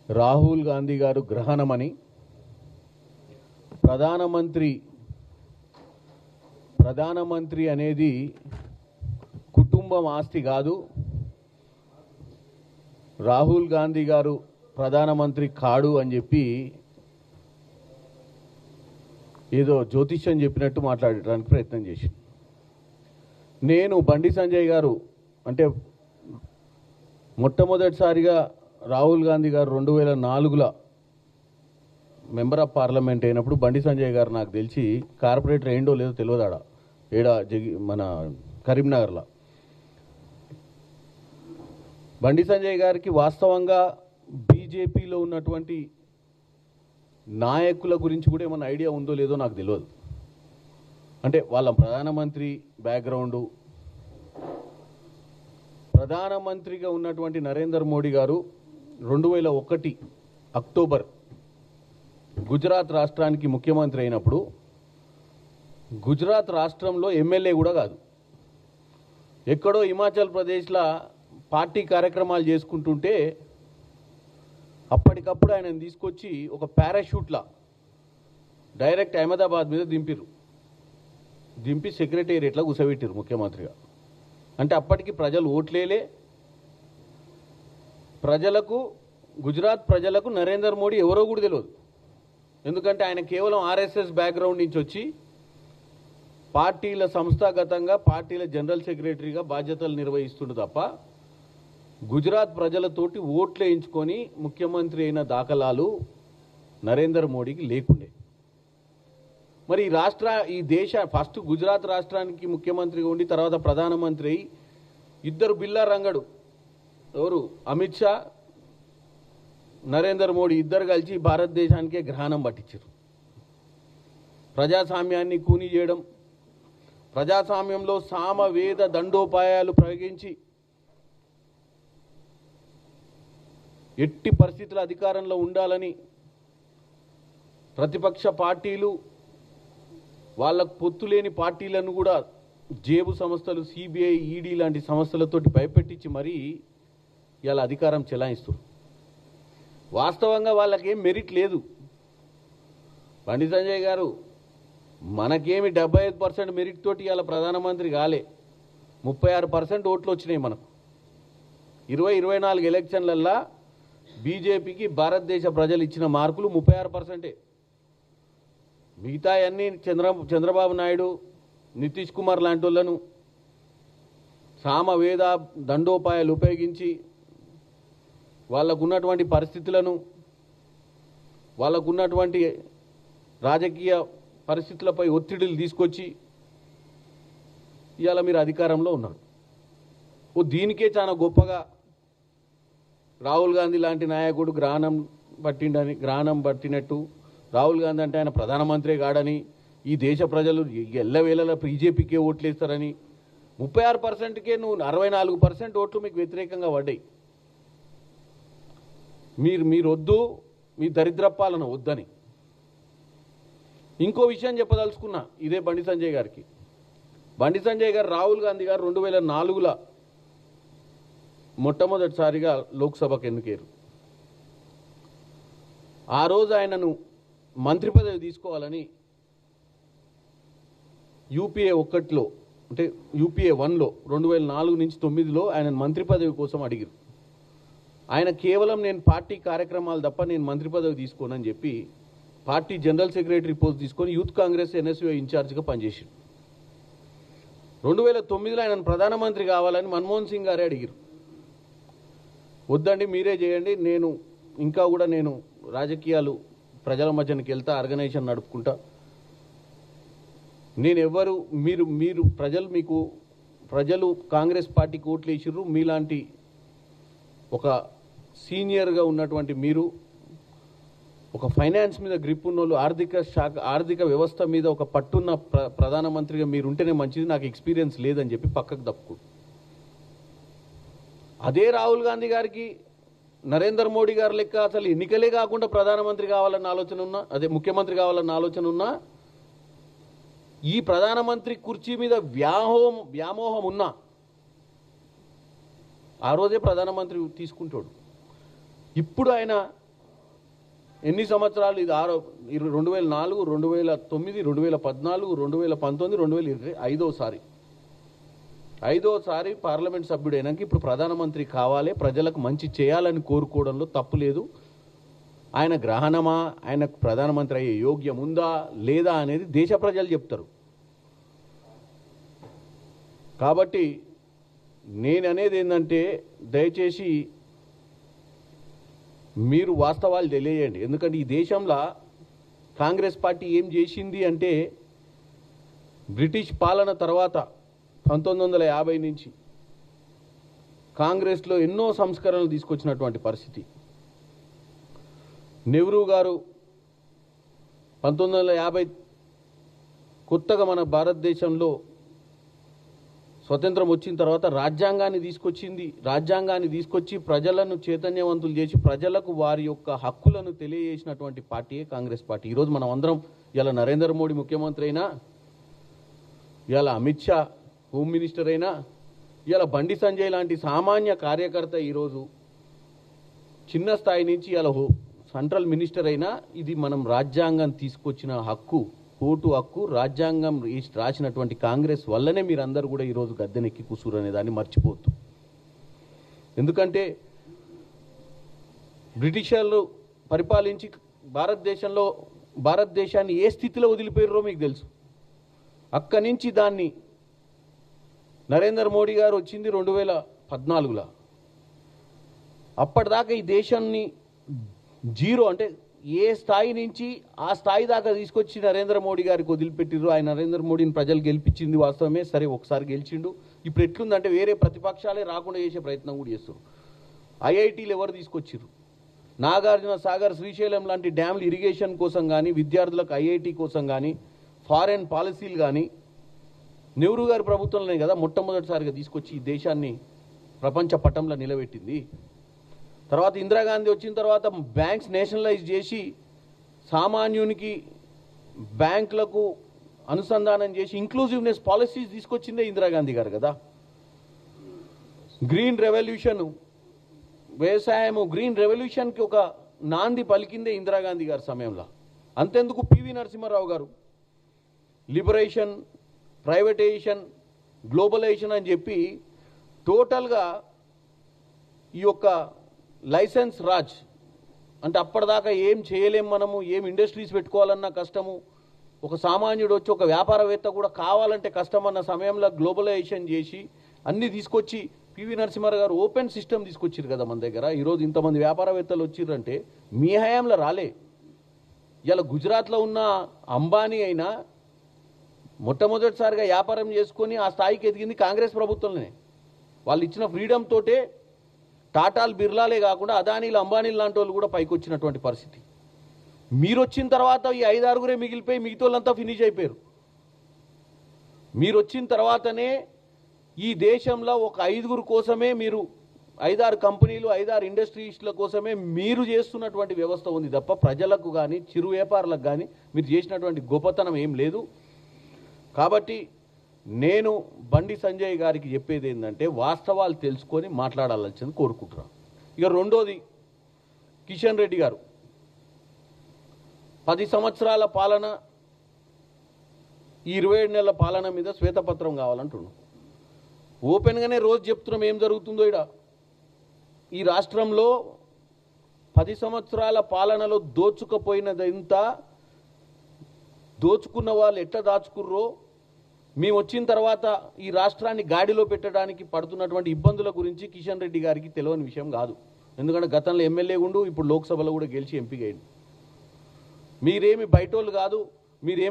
రాహుల్ గాంధీ గారు గ్రహణమని ప్రధానమంత్రి అనేది కుటుంబం ఆస్తి కాదు. రాహుల్ గాంధీ గారు ప్రధానమంత్రి కాడు అని చెప్పి ఏదో జ్యోతిష్యం చెప్పినట్టు మాట్లాడడానికి ప్రయత్నం చేసి నేను బండి సంజయ్ గారు అంటే మొట్టమొదటిసారిగా రాహుల్ గాంధీ గారు 2004లో మెంబర్ ఆఫ్ పార్లమెంట్ అయినప్పుడు బండి సంజయ్ గారు నాకు తెలిసి కార్పొరేటర్ ఏండో లేదో తెలియదాడ మన కరీంనగర్లో బండి సంజయ్ గారికి వాస్తవంగా బీజేపీలో ఉన్నటువంటి నాయకుల గురించి కూడా ఏమైనా ఐడియా ఉందో లేదో నాకు తెలియదు. అంటే వాళ్ళ ప్రధానమంత్రి బ్యాక్గ్రౌండు, ప్రధానమంత్రిగా ఉన్నటువంటి నరేంద్ర మోడీ గారు 2001 అక్టోబర్ గుజరాత్ రాష్ట్రానికి ముఖ్యమంత్రి అయినప్పుడు గుజరాత్ రాష్ట్రంలో ఎమ్మెల్యే కూడా కాదు, ఎక్కడో హిమాచల్ ప్రదేశ్లో పార్టీ కార్యక్రమాలు చేసుకుంటుంటే అప్పటికప్పుడు ఆయనను తీసుకొచ్చి ఒక పారాషూట్లా డైరెక్ట్ అహ్మదాబాద్ మీద దింపి సెక్రటేరియట్లో కూర్చోబెట్టారు ముఖ్యమంత్రిగా. అంటే అప్పటికి ప్రజలు ఓట్లేలే, గుజరాత్ ప్రజలకు నరేంద్ర మోడీ ఎవరో కూడా తెలియదు. ఎందుకంటే ఆయన కేవలం ఆర్ఎస్ఎస్ బ్యాక్గ్రౌండ్ నుంచి వచ్చి పార్టీల సంస్థాగతంగా పార్టీల జనరల్ సెక్రటరీగా బాధ్యతలు నిర్వహిస్తుండు తప్ప గుజరాత్ ప్రజలతోటి ఓట్లు వేయించుకొని ముఖ్యమంత్రి అయిన దాఖలాలు నరేంద్ర మోడీకి లేకుండే. మరి ఈ దేశ ఫస్ట్ గుజరాత్ రాష్ట్రానికి ముఖ్యమంత్రిగా ఉండి తర్వాత ప్రధానమంత్రి అయి ఇద్దరు బిల్లా రంగడు ఎవరు అమిత్ షా, నరేంద్ర మోడీ ఇద్దరు కలిసి భారతదేశానికే గ్రహణం పట్టించారు. ప్రజాస్వామ్యాన్ని కూని చేయడం, ప్రజాస్వామ్యంలో సామవేద దండోపాయాలు ప్రయోగించి ఎట్టి పరిస్థితుల అధికారంలో ఉండాలని ప్రతిపక్ష పార్టీలు వాళ్ళకు పొత్తు లేని పార్టీలను కూడా జేబు సంస్థలు సిబిఐ, ఈడీ లాంటి సంస్థలతోటి భయపెట్టించి మరీ ఇలా అధికారం చెలాయిస్తారు. వాస్తవంగా వాళ్ళకేం మెరిట్ లేదు. బండి సంజయ్ గారు మనకేమి 75% మెరిట్ తోటి ఇలా ప్రధానమంత్రి కాలే, 36% ఓట్లు వచ్చినాయి మనకు. 2024 ఎలక్షన్లల్లో బీజేపీకి భారతదేశ ప్రజలు ఇచ్చిన మార్కులు 36%. మిగతా అన్ని చంద్రబాబు నాయుడు, నితీష్ కుమార్ లాంటి వాళ్ళను సామవేద దండోపాయాలు ఉపయోగించి వాళ్ళకున్నటువంటి పరిస్థితులను, వాళ్ళకున్నటువంటి రాజకీయ పరిస్థితులపై ఒత్తిడిలు తీసుకొచ్చి ఇవాళ మీరు అధికారంలో ఉన్నారు. దీనికే చాలా గొప్పగా రాహుల్ గాంధీ లాంటి నాయకుడు గ్రహణం పట్టినట్టు రాహుల్ గాంధీ అంటే ఆయన ప్రధానమంత్రి కాడని, ఈ దేశ ప్రజలు ఎల్లవేళలా బీజేపీకే ఓట్లేస్తారని 36%కే నువ్వు 64% ఓట్లు మీకు వ్యతిరేకంగా పడ్డాయి. మీరు వద్దు, మీ దరిద్రపాలన వద్దని. ఇంకో విషయం చెప్పదలుచుకున్నా ఇదే బండి సంజయ్ గారికి. బండి సంజయ్ గారు రాహుల్ గాంధీ గారు 2004లో మొట్టమొదటిసారిగా లోక్సభకు ఎన్నికయ్యారు. ఆ రోజు ఆయనను మంత్రి పదవి తీసుకోవాలని యూపీఏ 1లో అంటే యూపీఏ 1లో 2004 నుంచి 2009లో ఆయన మంత్రి పదవి కోసం అడిగారు. ఆయన కేవలం నేను పార్టీ కార్యక్రమాలు తప్ప నేను మంత్రి పదవి తీసుకోనని చెప్పి పార్టీ జనరల్ సెక్రటరీ పోస్ట్ తీసుకొని యూత్ కాంగ్రెస్ ఎన్ఎస్యూ ఇన్ఛార్జ్గా పనిచేశారు. 2009లో ఆయనను ప్రధానమంత్రి కావాలని మన్మోహన్ సింగ్ గారే అడిగారు. వద్దండి, మీరే చేయండి, నేను రాజకీయాలు ప్రజల మధ్యనికి వెళ్తా, ఆర్గనైజేషన్ నడుపుకుంటా, ప్రజలు కాంగ్రెస్ పార్టీకి ఓట్లు వేసిర్రు, మీలాంటి ఒక సీనియర్గా ఉన్నటువంటి మీరు, ఒక ఫైనాన్స్ మీద గ్రిప్ ఉన్నోళ్ళు, ఆర్థిక వ్యవస్థ మీద ఒక పట్టున్న ప్రధానమంత్రిగా మీరు ఉంటేనే మంచిది, నాకు ఎక్స్పీరియన్స్ లేదని చెప్పి పక్కకు తప్పుకు. అదే రాహుల్ గాంధీ గారికి నరేంద్ర మోడీ గారు లెక్క అసలు ఎన్నికలే కాకుండా ప్రధానమంత్రి కావాలన్న ఆలోచన ఉన్నా, ముఖ్యమంత్రి కావాలన్న ఆలోచన ఉన్నా, ఈ ప్రధానమంత్రి కుర్చీ మీద వ్యామోహం ఉన్నా ఆ రోజే ప్రధానమంత్రి తీసుకుంటాడు. ఇప్పుడు ఆయన ఎన్ని సంవత్సరాలు ఇది 2004, 2009, 2014, 2019, 2020 ఐదోసారి పార్లమెంట్ సభ్యుడైనాక ఇప్పుడు ప్రధానమంత్రి కావాలి, ప్రజలకు మంచి చేయాలని కోరుకోవడంలో తప్పు లేదు. ఆయన గ్రహణమా, ఆయనకు ప్రధానమంత్రి అయ్యే యోగ్యం ఉందా లేదా అనేది దేశ ప్రజలు చెప్తారు. కాబట్టి నేను అనేది ఏంటంటే దయచేసి మీరు వాస్తవాలు తెలియజేయండి. ఎందుకంటే ఈ దేశంలో కాంగ్రెస్ పార్టీ ఏం చేసింది అంటే బ్రిటిష్ పాలన తర్వాత 1950 నుంచి కాంగ్రెస్లో ఎన్నో సంస్కరణలు తీసుకొచ్చినటువంటి పరిస్థితి. నెహ్రూ గారు 1950 కొత్తగా మన భారతదేశంలో స్వతంత్రం వచ్చిన తర్వాత రాజ్యాంగాన్ని తీసుకొచ్చి ప్రజలను చైతన్యవంతులు చేసి ప్రజలకు వారి యొక్క హక్కులను తెలియజేసినటువంటి పార్టీయే కాంగ్రెస్ పార్టీ. ఈరోజు మనం అందరం ఇలా నరేంద్ర మోడీ ముఖ్యమంత్రి అయినా, ఇలా అమిత్ షా హోమ్ మినిస్టర్ అయినా, ఇలా బండి సంజయ్ లాంటి సామాన్య కార్యకర్త ఈరోజు చిన్న స్థాయి నుంచి ఇలా సెంట్రల్ మినిస్టర్ అయినా, ఇది మనం రాజ్యాంగం తీసుకొచ్చిన హక్కు, ఓటు హక్కు రాజ్యాంగం రాసినటువంటి కాంగ్రెస్ వల్లనే మీరందరూ కూడా ఈరోజు గద్దెనెక్కి కూర్చురు అనే దాన్ని మర్చిపోతూ. ఎందుకంటే బ్రిటిషర్లు పరిపాలించి భారతదేశాన్ని ఏ స్థితిలో వదిలిపోయారో మీకు తెలుసు. అక్కడి నుంచి దాన్ని నరేంద్ర మోడీ గారు వచ్చింది 2014లో. అప్పటిదాకా ఈ దేశాన్ని జీరో అంటే ఏ స్థాయి నుంచి ఆ స్థాయి దాకా తీసుకొచ్చి నరేంద్ర మోడీ గారికి వదిలిపెట్టిర్రు. ఆయన నరేంద్ర మోడీని ప్రజలు గెలిపించింది వాస్తవమే, సరే ఒకసారి గెలిచిండు. ఇప్పుడు ఎట్లుందంటే వేరే ప్రతిపక్షాలే రాకుండా చేసే ప్రయత్నం కూడా చేస్తారు. ఐఐటీలు ఎవరు తీసుకొచ్చిర్రు? నాగార్జున సాగర్, శ్రీశైలం లాంటి డ్యామ్లు ఇరిగేషన్ కోసం కానీ, విద్యార్థులకు ఐఐటీ కోసం కానీ, ఫారెన్ పాలసీలు కానీ నెహ్రూ గారి ప్రభుత్వంలోనే కదా మొట్టమొదటిసారిగా తీసుకొచ్చి ఈ దేశాన్ని ప్రపంచ పటంలో నిలబెట్టింది. తర్వాత ఇందిరాగాంధీ వచ్చిన తర్వాత బ్యాంక్స్ నేషనలైజ్ చేసి సామాన్యునికి బ్యాంకులకు అనుసంధానం చేసి ఇంక్లూజివ్నెస్ పాలసీస్ తీసుకొచ్చిందే ఇందిరాగాంధీ గారు కదా. గ్రీన్ రెవల్యూషన్, వ్యవసాయము గ్రీన్ రెవల్యూషన్కి ఒక నాంది పలికిందే ఇందిరాగాంధీ గారి సమయంలో. అంతెందుకు పివి నరసింహారావు గారు లిబరేషన్, ప్రైవేటైజేషన్, గ్లోబలైజేషన్ అని చెప్పి టోటల్గా ఈ యొక్క లైసెన్స్ రాజ్ అంటే అప్పటిదాకా ఏం చేయలేం, మనము ఏం ఇండస్ట్రీస్ పెట్టుకోవాలన్నా కష్టము, ఒక సామాన్యుడు వచ్చి ఒక వ్యాపారవేత్త కూడా కావాలంటే కష్టం అన్న సమయంలో గ్లోబలైజేషన్ చేసి అన్నీ తీసుకొచ్చి పివి నరసింహారావు గారు ఓపెన్ సిస్టమ్ తీసుకొచ్చారు కదా మన దగ్గర. ఈరోజు ఇంతమంది వ్యాపారవేత్తలు వచ్చిర్రంటే మీ హయాంలో రాలే. ఇలా గుజరాత్లో ఉన్న అంబానీ అయినా మొట్టమొదటిసారిగా వ్యాపారం చేసుకొని ఆ స్థాయికి ఎదిగింది కాంగ్రెస్ ప్రభుత్వంలోనే. వాళ్ళు ఇచ్చిన ఫ్రీడమ్ తోటే టాటాలు, బిర్లాలే కాకుండా అదానీలు, అంబానీలు లాంటి వాళ్ళు కూడా పైకి వచ్చినటువంటి పరిస్థితి. మీరు వచ్చిన తర్వాత ఈ 5-6 మిగిలిపోయి మిగతా వాళ్ళంతా ఫినిష్ అయిపోయారు. మీరు వచ్చిన తర్వాతనే ఈ దేశంలో ఒక 5 కోసమే మీరు 5-6 కంపెనీలు, 5-6 ఇండస్ట్రీస్ల కోసమే మీరు చేస్తున్నటువంటి వ్యవస్థ ఉంది తప్ప ప్రజలకు కానీ చిరు వ్యాపారులకు కానీ మీరు చేసినటువంటి గొప్పతనం ఏం లేదు. కాబట్టి నేను బండి సంజయ్ గారికి చెప్పేది ఏంటంటే వాస్తవాలు తెలుసుకొని మాట్లాడాల్సింది కోరుకుంటున్నాను. ఇక రెండోది, కిషన్ రెడ్డి గారు 10 సంవత్సరాల పాలన, ఈ 27 నెలల పాలన మీద శ్వేతపత్రం కావాలంటున్నాం. ఓపెన్గానే రోజు చెప్తున్నాం ఏం జరుగుతుందో. ఈ రాష్ట్రంలో 10 సంవత్సరాల పాలనలో దోచుకుపోయినదంతా, దోచుకున్న వాళ్ళు ఎట్లా దాచుకుర్రో, మేము వచ్చిన తర్వాత ఈ రాష్ట్రాన్ని గాడిలో పెట్టడానికి పడుతున్నటువంటి ఇబ్బందుల గురించి కిషన్ రెడ్డి గారికి తెలియని విషయం కాదు. ఎందుకంటే గతంలో ఎమ్మెల్యే ఉండు, ఇప్పుడు లోక్సభలో కూడా గెలిచి ఎంపీ అయ్యిండు. మీరేమి బయటోళ్ళు కాదు, మీరేమి